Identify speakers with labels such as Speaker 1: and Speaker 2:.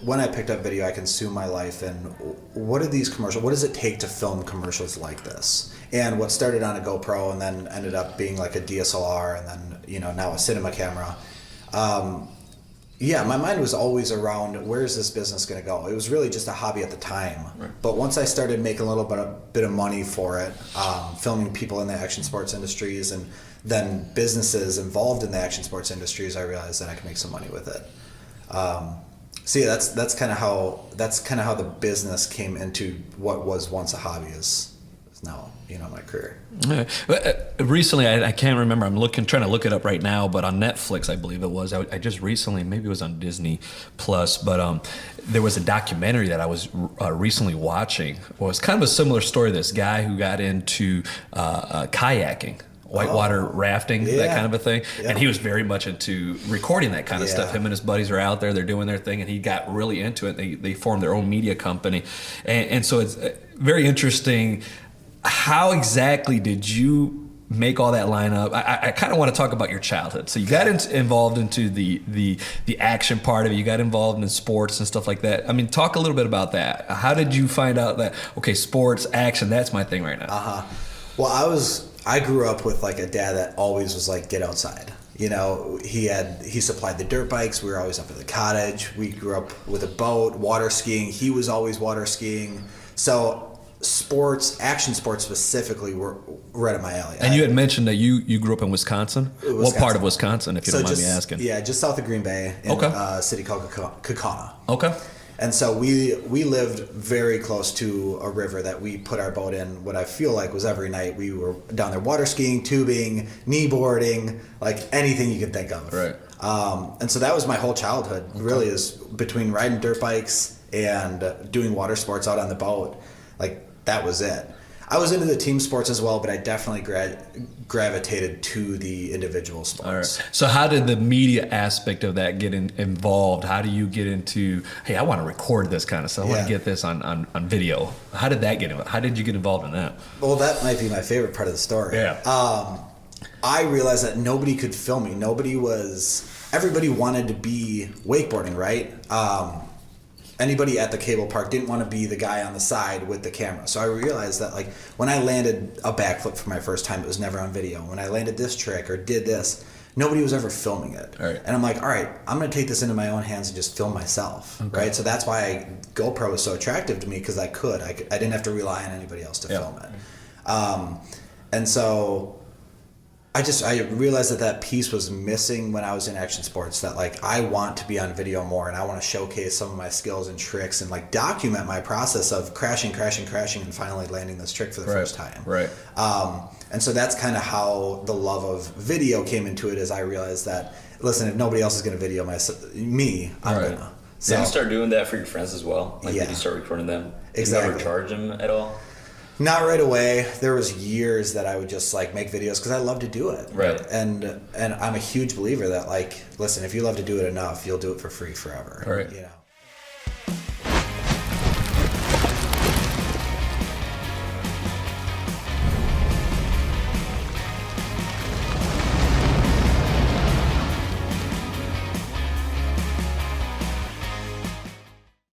Speaker 1: when I picked up video, I consumed my life in what are these commercials? What does it take to film commercials like this? And what started on a GoPro and then ended up being like a DSLR and then, now a cinema camera. My mind was always around where's this business going to go? It was really just a hobby at the time. Right. But once I started making a little bit of money for it, filming people in the action sports industries and then businesses involved in the action sports industries, I realized that I could make some money with it. That's kind of how the business came into what was once a hobby is now my career.
Speaker 2: Recently, I can't remember. I'm trying to look it up right now, but on Netflix, I believe it was. I just recently, maybe it was on Disney Plus, but there was a documentary that I was recently watching. Well, it's kind of a similar story. This guy who got into kayaking. Whitewater rafting, that kind of a thing. Yeah. And he was very much into recording that kind of stuff. Him and his buddies are out there, they're doing their thing, and he got really into it. They formed their own media company. And so it's very interesting. How exactly did you make all that line up? I kind of want to talk about your childhood. So you got involved into the action part of it. You got involved in sports and stuff like that. I mean, talk a little bit about that. How did you find out that, okay, sports, action, that's my thing right now?
Speaker 1: Well, I grew up with like a dad that always was like, get outside. He supplied the dirt bikes. We were always up at the cottage. We grew up with a boat, water skiing. He was always water skiing. So sports, action sports specifically, were right up my alley.
Speaker 2: And you had mentioned that you grew up in Wisconsin. What part of Wisconsin, if you don't mind me asking?
Speaker 1: Yeah, just south of Green Bay in a city called Kaukauna.
Speaker 2: Okay.
Speaker 1: And so we lived very close to a river that we put our boat in. What I feel like was every night we were down there water skiing, tubing, kneeboarding, like anything you could think of.
Speaker 2: Right.
Speaker 1: And so that was my whole childhood. Really, is between riding dirt bikes and doing water sports out on the boat. Like that was it. I was into the team sports as well, but I definitely gravitated to the individual sports. All right.
Speaker 2: So how did the media aspect of that get involved? How do you get into, hey, I want to record this kind of stuff. I want to get this on video. How did that get involved? How did you get involved in that?
Speaker 1: Well, that might be my favorite part of the story.
Speaker 2: Yeah.
Speaker 1: I realized that nobody could film me. Everybody wanted to be wakeboarding, right? Anybody at the cable park didn't want to be the guy on the side with the camera. So I realized that like when I landed a backflip for my first time, it was never on video. When I landed this trick or did this, nobody was ever filming it.
Speaker 2: Right.
Speaker 1: And I'm like, all right, I'm going to take this into my own hands and just film myself. Okay. Right. So that's why GoPro was so attractive to me, because I didn't have to rely on anybody else to film it. And so I realized that piece was missing when I was in action sports, that like I want to be on video more and I want to showcase some of my skills and tricks and like document my process of crashing and finally landing this trick for the first time.
Speaker 2: Right.
Speaker 1: And so that's kind of how the love of video came into it, as I realized that, listen, if nobody else is going to video me, I'm going to.
Speaker 3: So, did you start doing that for your friends as well? Like, did you start recording them?
Speaker 1: Exactly.
Speaker 3: Did you ever charge them at all?
Speaker 1: Not right away. There was years that I would just like make videos because I love to do it.
Speaker 3: Right.
Speaker 1: And I'm a huge believer that like, listen, if you love to do it enough, you'll do it for free forever.
Speaker 2: Right.